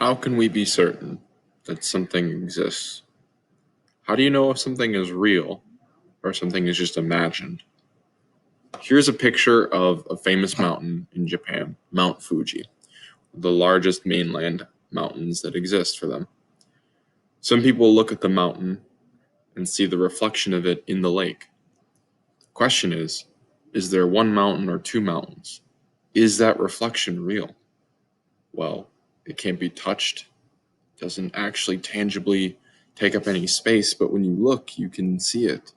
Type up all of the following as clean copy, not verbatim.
How can we be certain that something exists? How do you know if something is real or something is just imagined? Here's a picture of a famous mountain in Japan, Mount Fuji, the largest mainland mountains that exist for them. Some people look at the mountain and see the reflection of it in the lake. The question is there one mountain or two mountains? Is that reflection real? Well, it can't be touched, doesn't actually tangibly take up any space, but when you look, you can see it.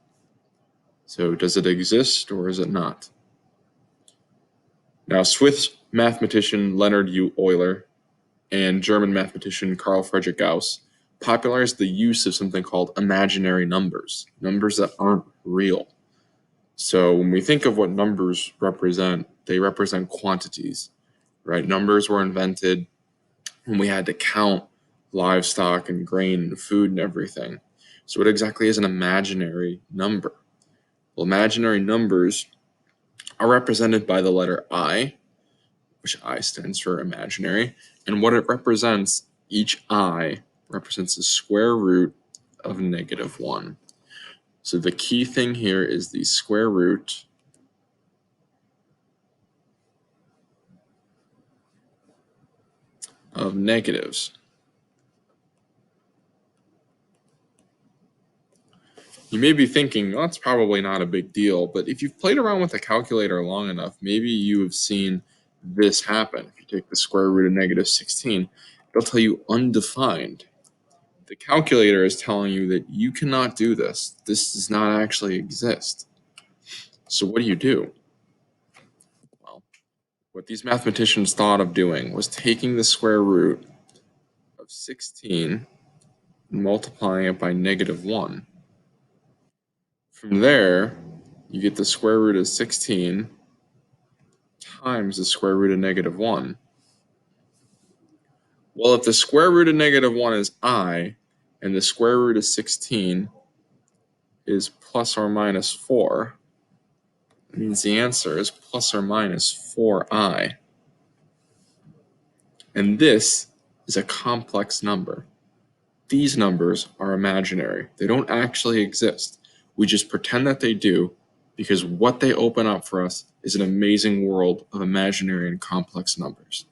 So does it exist or is it not? Now, Swiss mathematician Leonhard Euler and German mathematician Carl Friedrich Gauss popularized the use of something called imaginary numbers, numbers that aren't real. So when we think of what numbers represent, they represent quantities, right? Numbers were invented when we had to count livestock and grain and food and everything. So what exactly is an imaginary number? Well, imaginary numbers are represented by the letter I, which I stands for imaginary, and what it represents, each I represents the square root of -1. So the key thing here is the square root of negatives. You may be thinking, well, that's probably not a big deal, but if you've played around with a calculator long enough, maybe you have seen this happen. If you take the square root of -16, it'll tell you undefined. The calculator is telling you that you cannot do this. This does not actually exist. So what do? Well, what these mathematicians thought of doing was taking the square root of 16 and multiplying it by -1. From there, you get the square root of 16 times the square root of -1. Well, if the square root of -1 is I, and the square root of 16 is plus or minus 4, it means the answer is plus or minus 4i. And this is a complex number. These numbers are imaginary. They don't actually exist. We just pretend that they do because what they open up for us is an amazing world of imaginary and complex numbers.